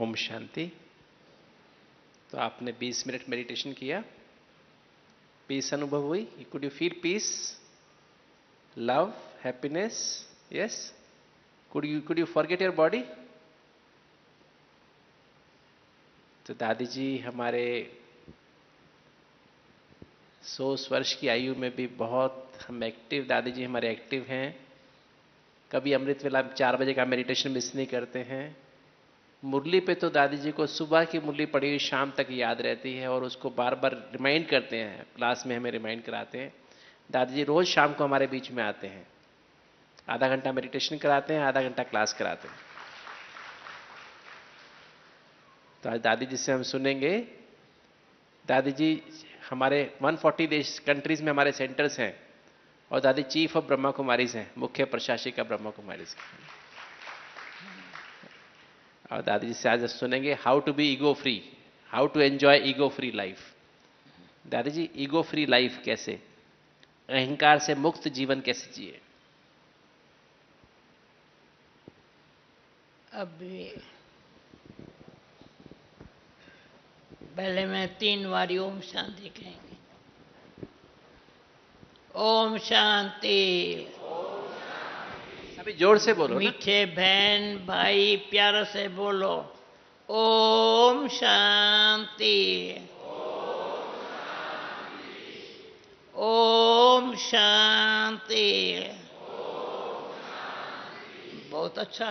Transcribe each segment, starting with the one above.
ओम शांति। तो आपने 20 minute meditation किया, पीस अनुभव हुई? Could you feel peace, love, happiness? Yes. Could you forget your body? तो दादी जी हमारे 100 वर्ष की आयु में भी बहुत हम एक्टिव, दादी जी हमारे एक्टिव हैं। कभी अमृत वेला 4 बजे का मेडिटेशन मिस नहीं करते हैं। मुरली पे तो दादी जी को सुबह की मुरली पड़ी हुई शाम तक याद रहती है और उसको बार बार रिमाइंड करते हैं, क्लास में हमें रिमाइंड कराते हैं। दादी जी रोज शाम को हमारे बीच में आते हैं, आधा घंटा मेडिटेशन कराते हैं, आधा घंटा क्लास कराते हैं। तो आज दादी जी से हम सुनेंगे। दादी जी हमारे 140 देश कंट्रीज में हमारे सेंटर्स हैं और दादी चीफ ऑफ ब्रह्मा कुमारीज हैं, मुख्य प्रशासिका ब्रह्मा कुमारीज। और दादी जी से आज सुनेंगे how to be ego free, how to enjoy ego free life. Dadi ji ego free life कैसे, अहंकार से मुक्त जीवन कैसे जिए? अभी पहले मैं 3 बार ओम शांति कहेंगे। ओम शांति। अभी जोर से बोलो ना। मीठे बहन भाई प्यार से बोलो ओम शांति। ओम शांति। बहुत अच्छा।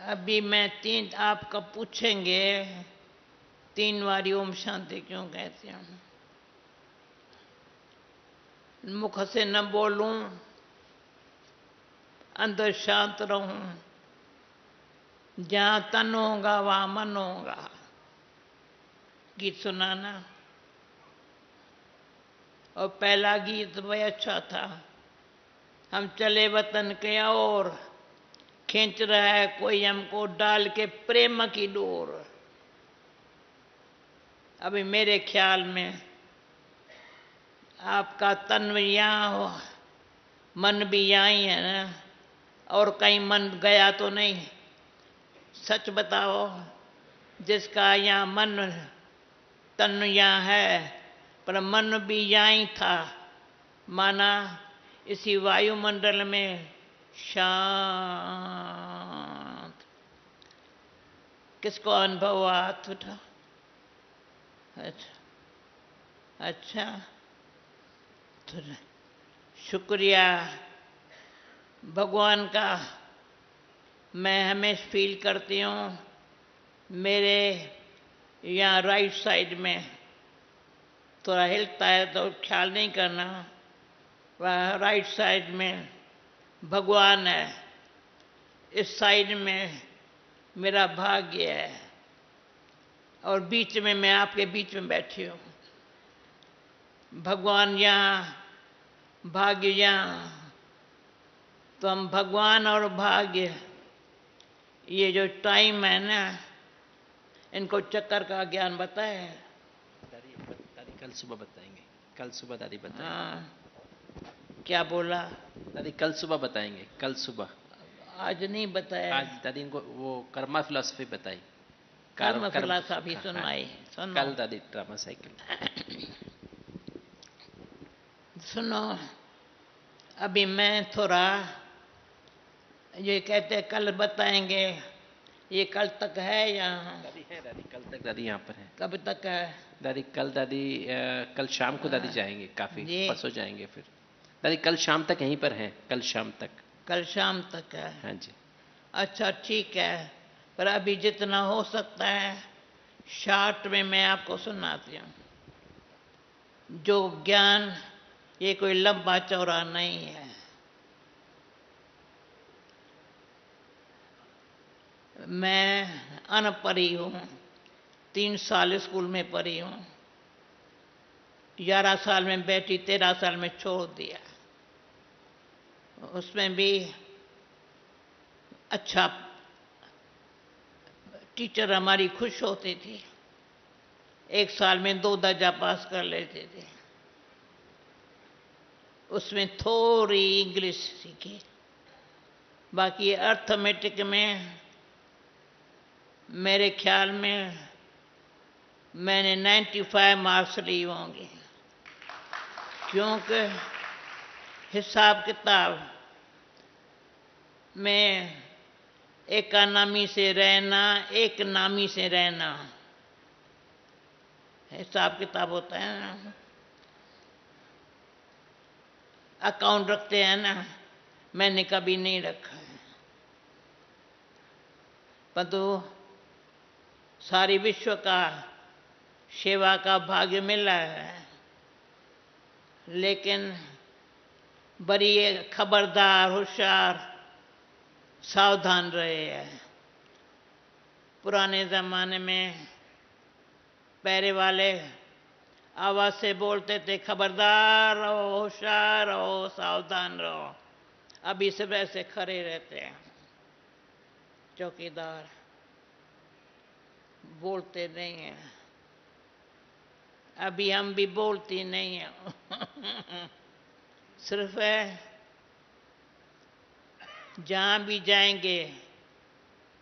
अभी मैं 3 आपका पूछेंगे 3 बार ओम शांति क्यों कहते हैं। मुख से न बोलूं, अंदर शांत रहूं, जहां तन होगा वहां मन होगा। गीत सुनाना। और पहला गीत वही अच्छा था, हम चले वतन के और खींच रहा है कोई हमको डाल के प्रेम की डोर। अभी मेरे ख्याल में आपका तन यहाँ हो, मन भी यहाँ ही है ना, और कहीं मन गया तो नहीं? सच बताओ, जिसका यहाँ मन तन यहाँ है पर मन भी यहाँ ही था, माना इसी वायुमंडल में शांत। किसको अनुभव हुआ? हाथ उठा। अच्छा तो शुक्रिया भगवान का। मैं हमेशा फील करती हूँ मेरे यहाँ राइट साइड में थोड़ा हिलता है तो ख्याल नहीं करना, वह राइट साइड में भगवान है, इस साइड में मेरा भाग्य है और बीच में मैं आपके बीच में बैठी हूँ। भगवान यहाँ, भाग्य यहाँ। तो हम भगवान और भाग्य, ये जो टाइम है ना, इनको चक्कर का ज्ञान बताए। दादी कल सुबह बताएंगे, कल सुबह दादी बताएंगे। हाँ, क्या बोला? दादी कल सुबह बताएंगे, कल सुबह। आज नहीं बताया। आज दादी इनको वो कर्मा फिलॉसफी बताई, कर्म फिलॉसफी हाँ, सुनाई। सुनो कल दादी ड्रामा साइकिल। सुनो, अभी मैं थोड़ा ये कहते कल बताएंगे, ये कल तक है यहाँ? दादी है, दादी कल तक दादी यहाँ पर है। कब तक है दादी? कल दादी कल शाम को दादी जाएंगे, काफी परसों जाएंगे फिर। दादी कल शाम तक यहीं पर हैं, कल शाम तक। कल शाम तक है? हाँ जी। अच्छा ठीक है, पर अभी जितना हो सकता है शॉर्ट में मैं आपको सुनाती हूँ। जो ज्ञान ये कोई लंबा चौड़ा नहीं है। मैं अनपढ़ी हूँ, 3 साल स्कूल में पढ़ी हूँ, 11 साल में बेटी, 13 साल में छोड़ दिया। उसमें भी अच्छा टीचर हमारी खुश होती थी, 1 साल में 2 दर्जा पास कर लेते थे। उसमें थोड़ी इंग्लिश सीखी, बाकी अर्थमेटिक में मेरे ख्याल में मैंने 95 मार्क्स लिए होंगे, क्योंकि हिसाब किताब में इकोनॉमी से रहना, एक नामी से रहना, हिसाब किताब होता है ना, अकाउंट रखते हैं ना, मैंने कभी नहीं रखा है। परंतु सारी विश्व का सेवा का भाग्य मिला है, लेकिन बड़ी खबरदार, होशियार, सावधान रहे हैं। पुराने ज़माने में पहरे वाले आवाज़ से बोलते थे, खबरदार रहो, होशियार रहो, सावधान रहो। अभी सब ऐसे खड़े रहते हैं, चौकीदार बोलते नहीं हैं। अभी हम भी बोलती नहीं हैं। सिर्फ है जहाँ भी जाएंगे,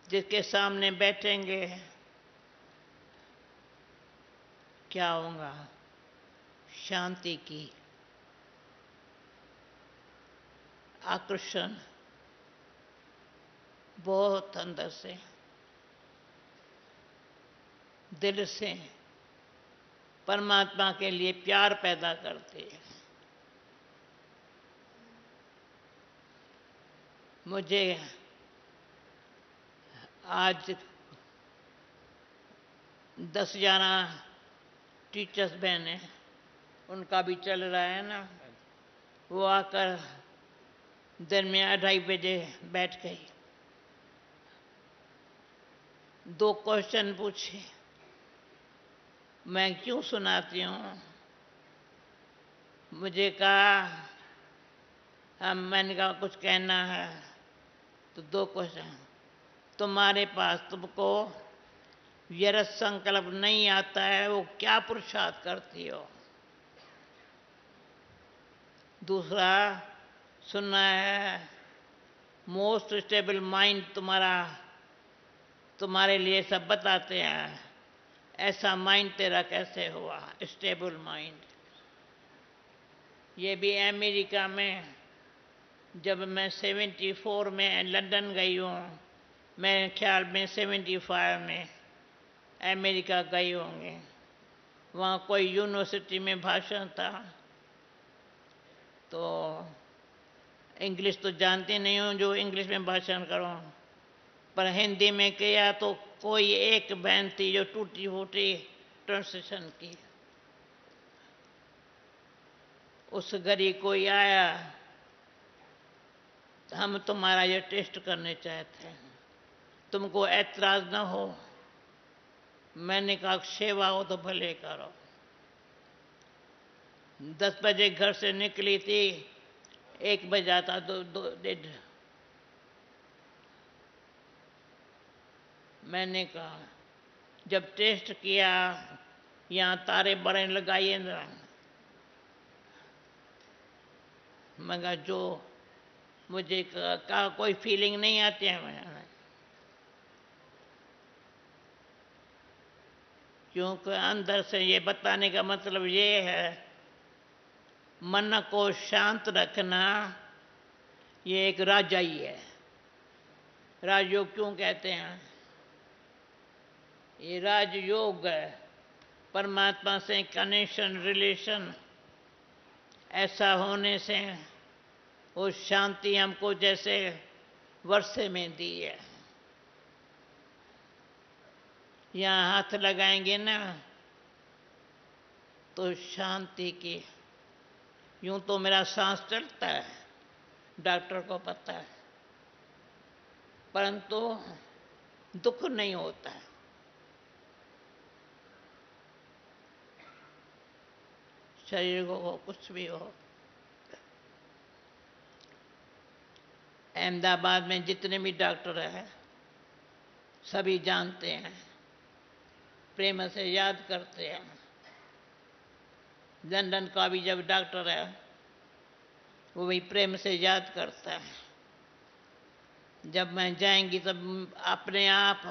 जिसके सामने बैठेंगे, क्या होगा? शांति की आकर्षण बहुत अंदर से, दिल से परमात्मा के लिए प्यार पैदा करती है। मुझे आज 10-11 टीचर्स बहने, उनका भी चल रहा है ना, वो आकर दिन में 2:30 बजे बैठ गई, 2 क्वेश्चन पूछे। मैं क्यों सुनाती हूँ? मुझे कहा, मैंने कहा कुछ कहना है, तो 2 क्वेश्चन। तुम्हारे पास तुमको व्यर्थ संकल्प नहीं आता है, वो क्या पुरुषार्थ करती हो? दूसरा सुनना है, मोस्ट स्टेबल माइंड तुम्हारे लिए सब बताते हैं, ऐसा माइंड तेरा कैसे हुआ स्टेबल माइंड? ये भी अमेरिका में, जब मैं 74 में लंदन गई हूँ, मेरे ख्याल में 75 में अमेरिका गई होंगी। वहाँ कोई यूनिवर्सिटी में भाषण था, तो इंग्लिश तो जानती नहीं हूँ जो इंग्लिश में भाषण करूँ, पर हिंदी में किया तो कोई एक बहन थी जो टूटी फूटी ट्रांसलेशन की। उस घड़ी कोई आया, हम तुम्हारा ये टेस्ट करने चाहते हैं, तुमको ऐतराज न हो। मैंने कहा सेवा हो तो भले करो। 10 बजे घर से निकली थी, 1 बजा था, 2:30। मैंने कहा जब टेस्ट किया, यहाँ तारे बड़े लगाइए ना। मगर जो मुझे कहा कोई फीलिंग नहीं आती है, मैं क्योंकि अंदर से ये बताने का मतलब ये है, मन को शांत रखना ये एक राजाई है। राजयोग क्यों कहते हैं? ये राजयोग है, परमात्मा से कनेक्शन, रिलेशन ऐसा होने से वो शांति हमको जैसे वर्षे में दी है। यहाँ हाथ लगाएंगे ना तो शांति की, यूं तो मेरा सांस चलता है, डॉक्टर को पता है, परंतु दुख नहीं होता है। शरीर को कुछ भी हो। अहमदाबाद में जितने भी डॉक्टर हैं सभी जानते हैं, प्रेम से याद करते हैं। लंदन का भी जब डॉक्टर है वो भी प्रेम से याद करता है। जब मैं जाएंगी तब अपने आप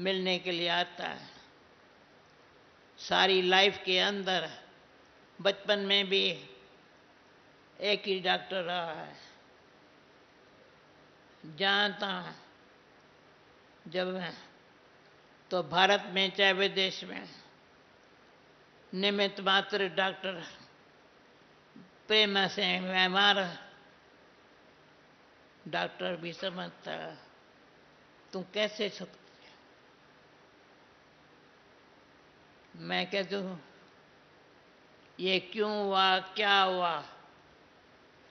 मिलने के लिए आता है। सारी लाइफ के अंदर बचपन में भी एक ही डॉक्टर रहा है। जहाँ तहाँ जब तो भारत में चाहे विदेश में निमित्त मात्र डॉक्टर प्रेम से व्यवहार डॉक्टर भी समझता है। तुम कैसे सकते? मैं कहती हूँ ये क्यों हुआ, क्या हुआ,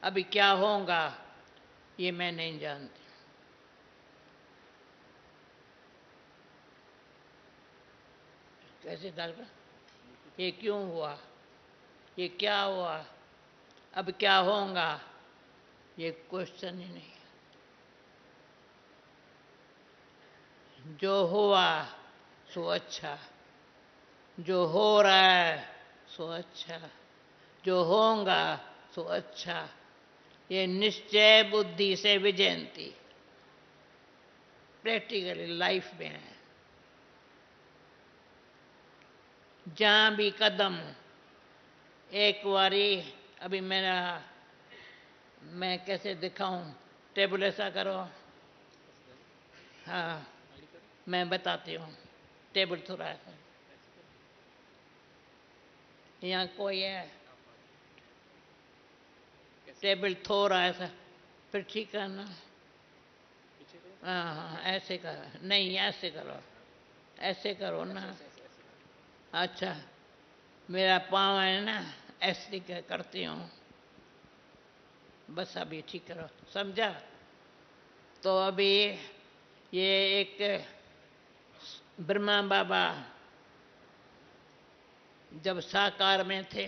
अभी क्या होगा, ये मैं नहीं जानती। कैसे डॉक्टर? ये क्यों हुआ, ये क्या हुआ, अब क्या होगा, ये क्वेश्चन ही नहीं। जो हुआ सो अच्छा, जो हो रहा है सो अच्छा, जो होगा सो अच्छा, ये निश्चय बुद्धि से विजयंती प्रैक्टिकली लाइफ में है। जहाँ भी कदम एक बारी, अभी मैं कैसे दिखाऊं, टेबल ऐसा करो, हाँ मैं बताती हूँ। टेबल थोड़ा ऐसा, यहाँ कोई है, टेबल थोड़ा ऐसा, फिर ठीक करना। हाँ हाँ ऐसे करो, नहीं ऐसे करो, ऐसे करो ना। अच्छा, मेरा पाँव है ना, ऐसे करती हूँ, बस अभी ठीक करो, समझा? तो अभी ये एक ब्रह्मा बाबा जब साकार में थे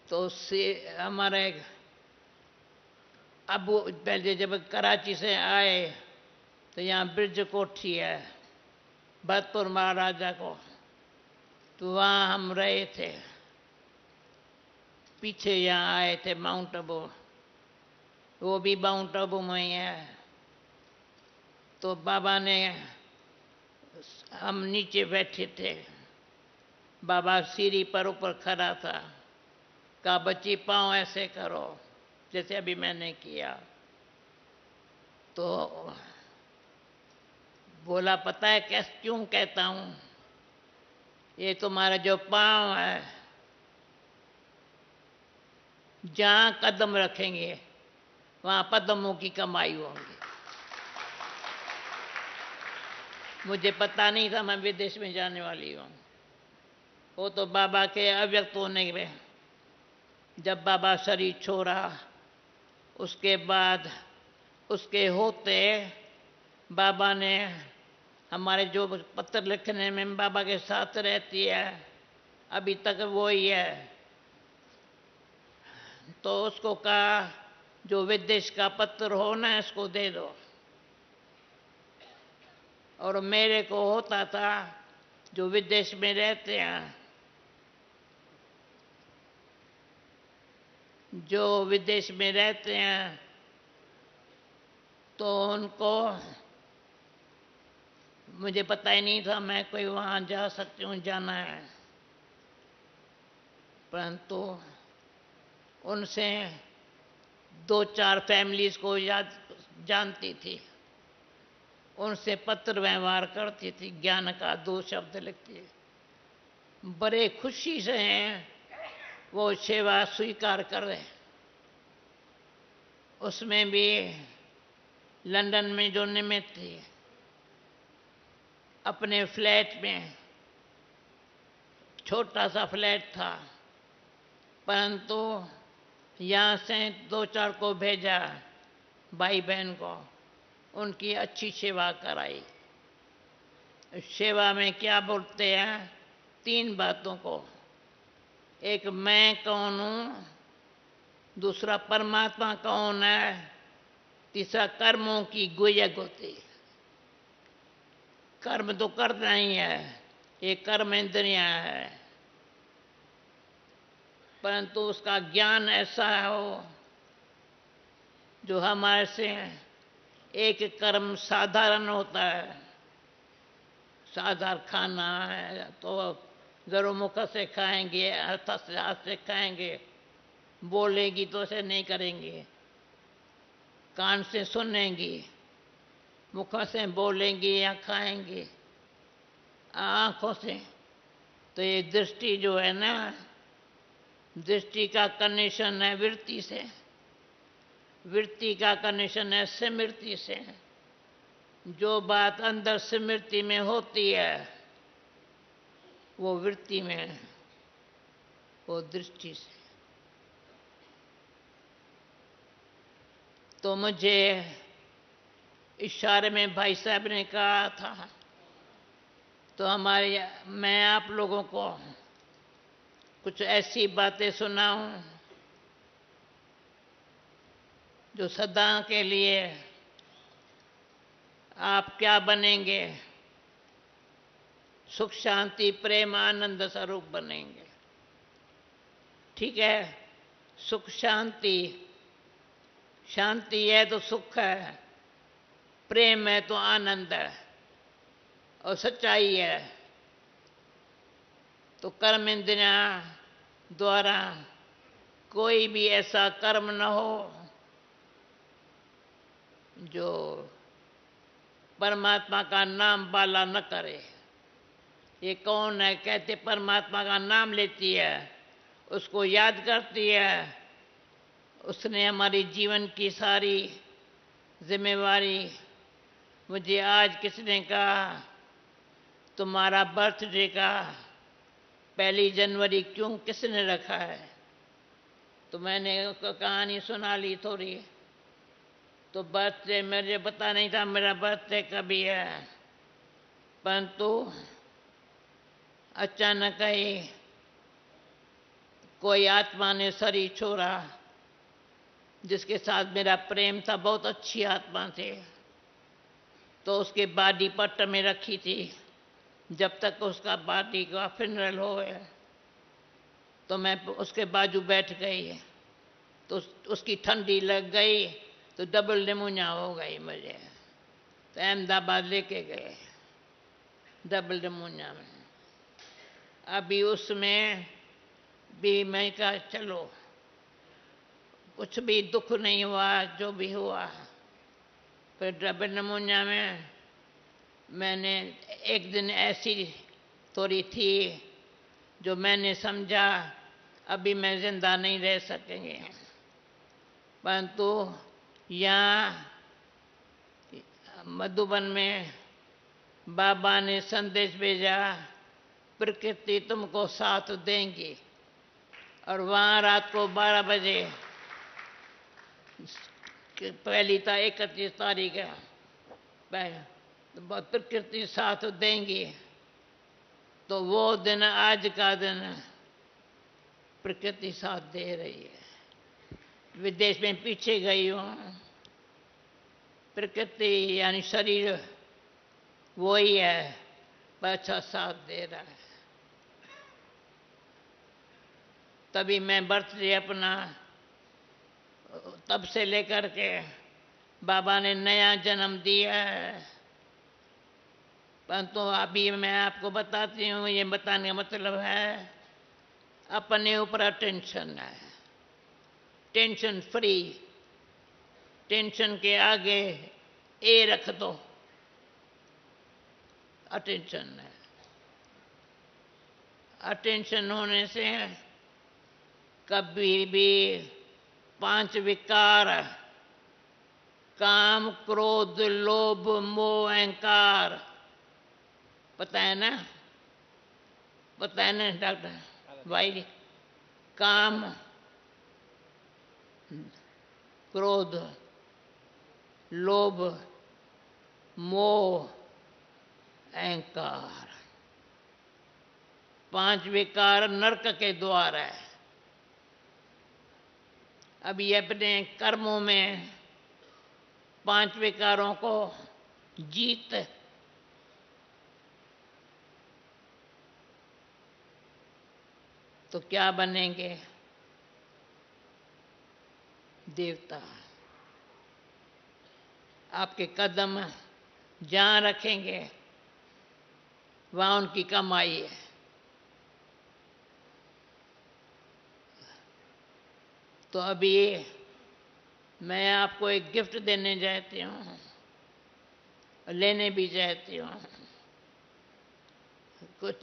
तो उससे हमारे अब पहले जब कराची से आए तो यहाँ ब्रिज कोठी है भरतपुर महाराजा को, तो वहाँ हम रहे थे। पीछे यहाँ आए थे माउंट आबू, वो भी माउंट आबू में ही है। तो बाबा ने, हम नीचे बैठे थे, बाबा सीढ़ी पर ऊपर खड़ा था, कहा बच्ची पाँव ऐसे करो जैसे अभी मैंने किया। तो बोला पता है कैसे, क्यों कहता हूँ, ये तुम्हारा जो पाँव है जहाँ कदम रखेंगे वहाँ पद्मों की कमाई होगी। मुझे पता नहीं था मैं विदेश में जाने वाली हूँ। वो तो बाबा के अव्यक्त होने में, जब बाबा शरीर छोड़ा उसके बाद उसके होते बाबा ने हमारे जो पत्र लिखने में बाबा के साथ रहती है अभी तक वो ही है। तो उसको कहा जो विदेश का पत्र हो ना इसको दे दो। और मेरे को होता था जो विदेश में रहते हैं, जो विदेश में रहते हैं तो उनको, मुझे पता ही नहीं था मैं कोई वहाँ जा सकती हूँ, जाना है, परंतु उनसे 2-4 फैमिलीज को याद जानती थी, उनसे पत्र व्यवहार करती थी, ज्ञान का 2 शब्द लिखती, बड़े खुशी से हैं वो सेवा स्वीकार कर रहे। उसमें भी लंदन में जो निमित्त थी, अपने फ्लैट में, छोटा सा फ्लैट था, परंतु यहाँ से 2-4 को भेजा भाई बहन को, उनकी अच्छी सेवा कराई। सेवा में क्या बोलते हैं, 3 बातों को, एक मैं कौन हूँ, दूसरा परमात्मा कौन है, तीसरा कर्मों की गुजर होती। कर्म तो करना ही है, ये कर्म इंद्रियां है, परंतु उसका ज्ञान ऐसा हो जो हमारे से एक कर्म साधारण होता है, साधारण खाना है तो ज़रूर मुख से खाएंगे, हाथ से खाएंगे, बोलेगी तो ऐसे नहीं करेंगे, कान से सुनेंगी, मुख से बोलेंगी या खाएंगी, आँखों से। तो ये दृष्टि जो है ना, दृष्टि का कनेक्शन है वृत्ति से, वृत्ति का कनेक्शन है स्मृति से। जो बात अंदर स्मृति में होती है वो वृत्ति में है, वो दृष्टि से। तो मुझे इशारे में भाई साहब ने कहा था, तो मैं आप लोगों को कुछ ऐसी बातें सुनाऊं जो सदा के लिए आप क्या बनेंगे, सुख शांति प्रेम आनंद स्वरूप बनेंगे। ठीक है, सुख शांति, शांति है तो सुख है, प्रेम है तो आनंद है, और सच्चाई है तो कर्म इंद्रियां द्वारा कोई भी ऐसा कर्म न हो जो परमात्मा का नाम बाला न करे। ये कौन है? कहते परमात्मा का नाम लेती है, उसको याद करती है, उसने हमारी जीवन की सारी जिम्मेवारी। मुझे आज किसने कहा तुम्हारा बर्थडे का 1 जनवरी क्यों किसने रखा है? तो मैंने कहानी सुना ली थोड़ी। तो बर्थडे मुझे पता नहीं था मेरा बर्थडे कभी है, परंतु अचानक ही कोई आत्मा ने शरीर छोड़ा जिसके साथ मेरा प्रेम था, बहुत अच्छी आत्मा थी। तो उसके बॉडी पट्ट में रखी थी जब तक उसका बॉडी का फिनरल हो। तो मैं उसके बाजू बैठ गई, तो उसकी ठंडी लग गई, तो डबल निमोनिया हो गई मुझे। तो अहमदाबाद लेके गए डबल निमोनिया में। अभी उसमें भी मैं कहा चलो कुछ भी दुख नहीं हुआ, जो भी हुआ। फिर डबल निमोनिया में मैंने एक दिन ऐसी थोड़ी थी जो मैंने समझा अभी मैं जिंदा नहीं रह सकेंगे, परंतु यहाँ मधुबन में बाबा ने संदेश भेजा प्रकृति तुमको साथ देंगी। और वहाँ रात को 12 बजे, पहली था 31 तारीख है, प्रकृति साथ देंगी। तो वो दिन आज का दिन प्रकृति साथ दे रही है। विदेश में पीछे गई हूँ, प्रकृति यानी शरीर वही है पर अच्छा साथ दे रहा है। तभी मैं बर्थडे अपना तब से लेकर के बाबा ने नया जन्म दिया है। परंतु अभी मैं आपको बताती हूँ, ये बताने का मतलब है अपने ऊपर अटेंशन है, टेंशन फ्री। टेंशन के आगे ए रख दो, अटेंशन है। अटेंशन होने से कभी भी 5 विकार, काम क्रोध लोभ मोह अहंकार, पता है ना? पता है ना डॉक्टर भाई? काम क्रोध लोभ मोह अहंकार, 5 विकार नरक के द्वार है। अभी अपने कर्मों में 5 विकारों को जीत तो क्या बनेंगे? देवता। आपके कदम जहाँ रखेंगे वहाँ उनकी कमाई है। तो अभी मैं आपको एक गिफ्ट देने चाहती हूँ, लेने भी चाहती हूँ। कुछ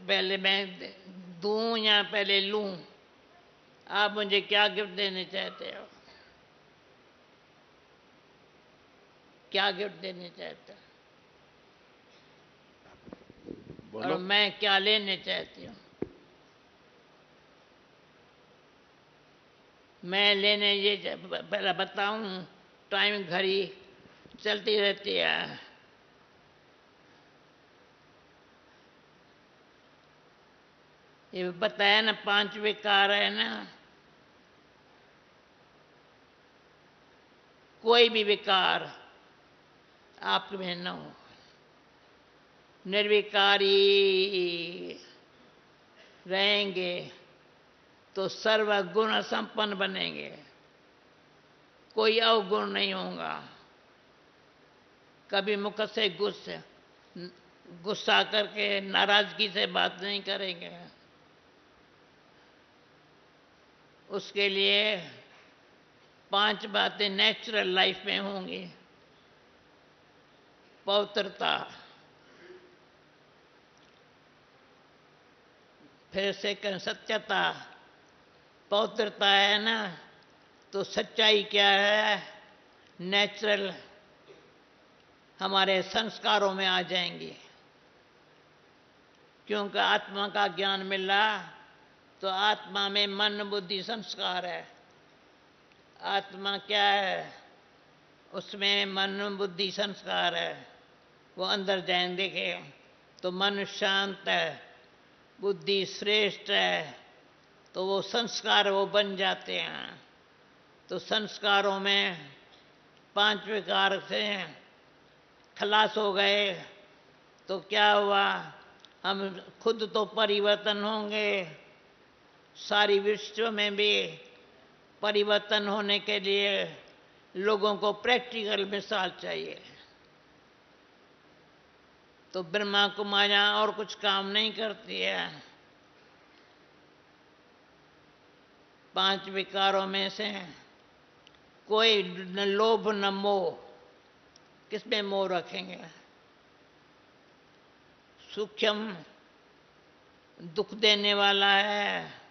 पहले मैं दूं या पहले लूं? आप मुझे क्या गिफ्ट देने चाहते हो? क्या गिफ्ट देने चाहते हो? बोलो। और मैं क्या लेने चाहती हूँ? मैं लेने ये पहले बताऊं, टाइम घड़ी चलती रहती है। ये बताया ना 5 विकार है ना, कोई भी विकार आप में न हो, निर्विकारी रहेंगे तो सर्वगुण संपन्न बनेंगे, कोई अवगुण नहीं होगा। कभी मुख से गुस्सा करके नाराजगी से बात नहीं करेंगे। उसके लिए 5 बातें नेचुरल लाइफ में होंगी। पवित्रता, फिर से सत्यता। पवित्रता है ना, तो सच्चाई क्या है? नेचुरल हमारे संस्कारों में आ जाएंगी, क्योंकि आत्मा का ज्ञान मिला तो आत्मा में मन बुद्धि संस्कार है। आत्मा क्या है? उसमें मन बुद्धि संस्कार है। वो अंदर जाए देखे तो मन शांत है, बुद्धि श्रेष्ठ है, तो वो संस्कार वो बन जाते हैं। तो संस्कारों में 5 विकार से खलास हो गए तो क्या हुआ? हम खुद तो परिवर्तन होंगे, सारी विश्व में भी परिवर्तन होने के लिए लोगों को प्रैक्टिकल मिसाल चाहिए। तो ब्रह्मा कुमारियां और कुछ काम नहीं करती है। 5 विकारों में से कोई न लोभ न मोह। किसमें मोह रखेंगे? सूक्ष्म दुख देने वाला है,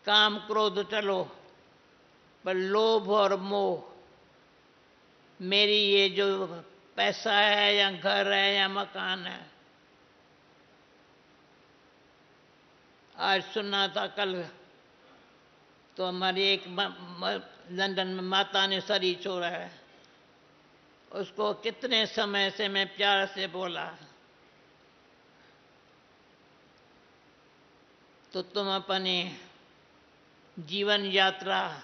काम क्रोध चलो, पर लोभ और मोह, मेरी ये जो पैसा है या घर है या मकान है। आज सुना था कल, तो हमारी एक लंदन में माता ने शरीर छोड़ा है। उसको कितने समय से मैं प्यार से बोला, तो तुम अपनी जीवन यात्रा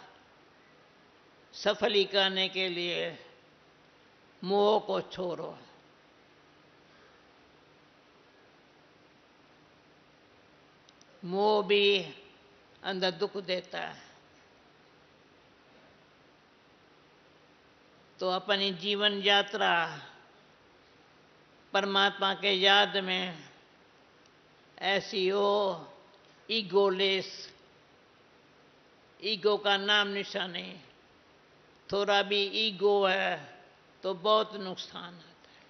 सफली करने के लिए मोह को छोड़ो। मोह भी अंदर दुख देता है। तो अपनी जीवन यात्रा परमात्मा के याद में ऐसी हो, ईगोलेस। ईगो का नाम निशान नहीं। थोड़ा भी ईगो है तो बहुत नुकसान आता है।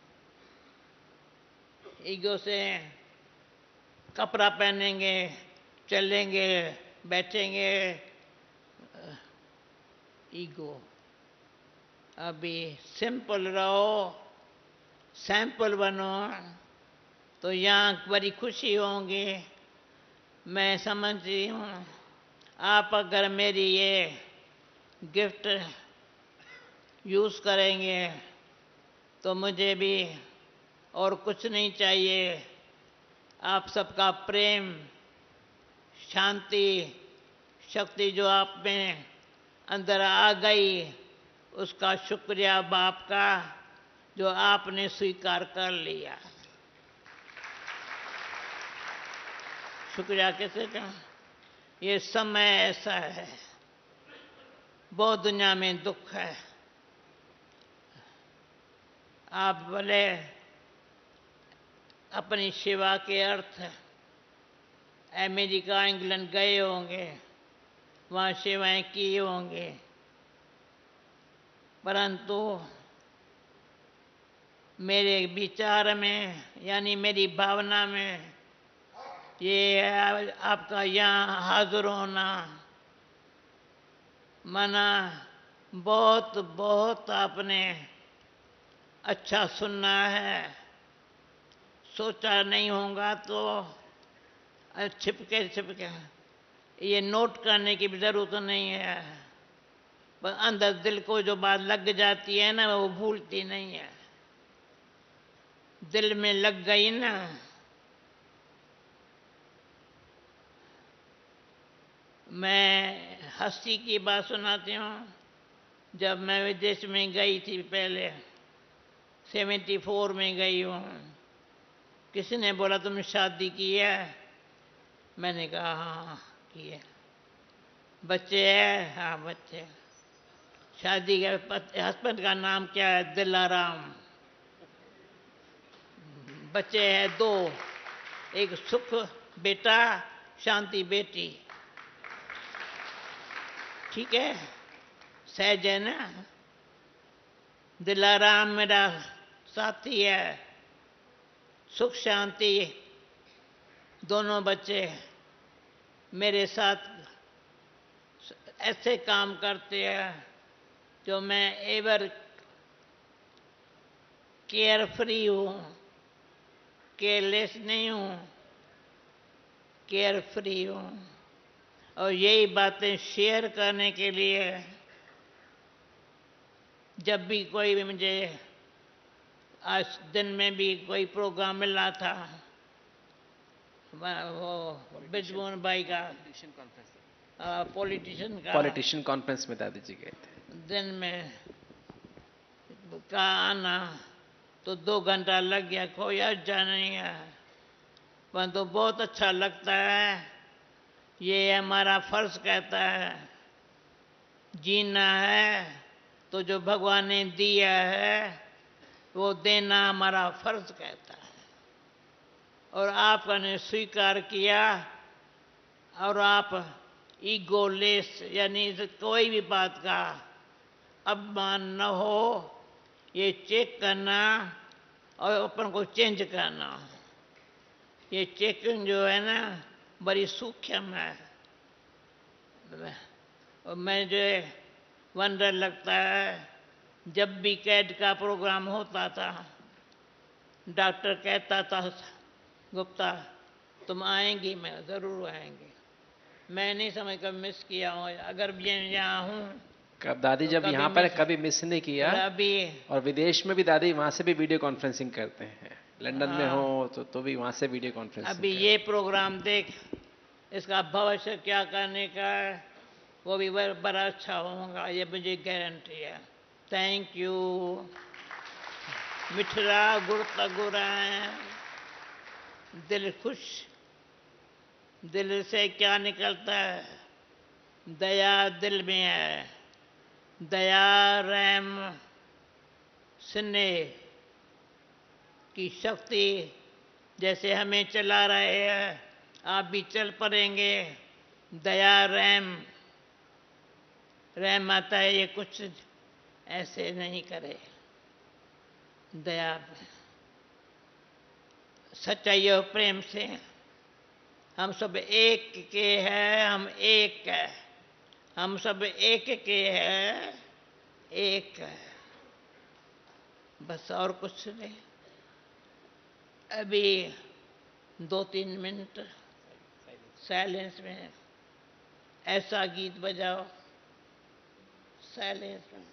ईगो से कपड़ा पहनेंगे, चलेंगे, बैठेंगे, ईगो। अभी सिंपल रहो, सैंपल बनो, तो यहाँ बड़ी खुशी होंगी। मैं समझती हूँ आप अगर मेरी ये गिफ्ट यूज़ करेंगे तो मुझे भी और कुछ नहीं चाहिए। आप सबका प्रेम, शांति, शक्ति जो आप में अंदर आ गई, उसका शुक्रिया बाप का जो आपने स्वीकार कर लिया। शुक्रिया कैसे कहा? ये समय ऐसा है, बहुत दुनिया में दुख है। आप बोले अपनी सेवा के अर्थ अमेरिका इंग्लैंड गए होंगे, वहाँ सेवाएं की होंगे, परंतु मेरे विचार में यानी मेरी भावना में ये आपका यहाँ हाजिर होना माना बहुत बहुत आपने अच्छा सुनना है। सोचा नहीं होगा तो छिपके ये नोट करने की भी ज़रूरत नहीं है, पर अंदर दिल को जो बात लग जाती है ना वो भूलती नहीं है। दिल में लग गई ना, मैं हंसी की बात सुनाती हूँ। जब मैं विदेश में गई थी पहले 74 में गई हूँ, किसी ने बोला तुमने शादी की है? मैंने कहा हाँ की है। बच्चे हैं? हाँ बच्चे। शादी के हस्बैंड का नाम क्या है? दिलाराम। बच्चे हैं 2, एक सुख बेटा, शांति बेटी। ठीक है, सहज है ना। दिलाराम मेरा साथी है, सुख शांति दोनों बच्चे मेरे साथ ऐसे काम करते हैं जो मैं एवर केयर फ्री हूँ, केयरलेस नहीं हूँ, केयर फ्री हूँ। और यही बातें शेयर करने के लिए जब भी कोई भी मुझे आज दिन में भी कोई प्रोग्राम मिला था, वो बिजमोहन भाई का पॉलिटिशियन कॉन्फ्रेंस में दादी जी गए थे, दिन में का आना तो 2 घंटा लग गया, कोई अर्जा नहीं है, परंतु बहुत अच्छा लगता है। ये हमारा फर्ज कहता है, जीना है तो जो भगवान ने दिया है वो देना हमारा फर्ज कहता है। और आपने स्वीकार किया, और आप ईगोलेस यानी कोई भी बात का अपमान न हो, ये चेक करना और अपन को चेंज करना, ये चेकिंग जो है ना बड़ी सूक्ष्म है। और मैं जो वंडर लगता है, जब भी कैट का प्रोग्राम होता था डॉक्टर कहता था गुप्ता तुम आएंगी? मैं ज़रूर आएंगी। मैं नहीं समझ कर मिस किया हूँ। अगर मैं यहाँ हूँ कब दादी तो जब यहाँ पर कभी मिस नहीं किया। अभी और विदेश में भी दादी वहाँ से भी वीडियो कॉन्फ्रेंसिंग करते हैं, लंदन में हो तो भी वहाँ से वीडियो कॉन्फ्रेंसिंग। अभी ये प्रोग्राम देख, इसका भविष्य क्या करने का है वो भी बड़ा अच्छा होगा, ये मुझे गारंटी है। Thank you. मिठरा गुड़ गुरा है, दिल खुश, दिल से क्या निकलता है? दया दिल में है, दया रहम स्नेह की शक्ति जैसे हमें चला रहे हैं, आप भी चल पड़ेंगे। दया रहम आता है, ये कुछ ऐसे नहीं करे। दया सच्चाई और प्रेम से हम सब एक के हैं, हम एक है, हम सब एक के हैं, एक है, बस और कुछ नहीं। अभी 2-3 मिनट साइलेंस में ऐसा गीत बजाओ, साइलेंस में।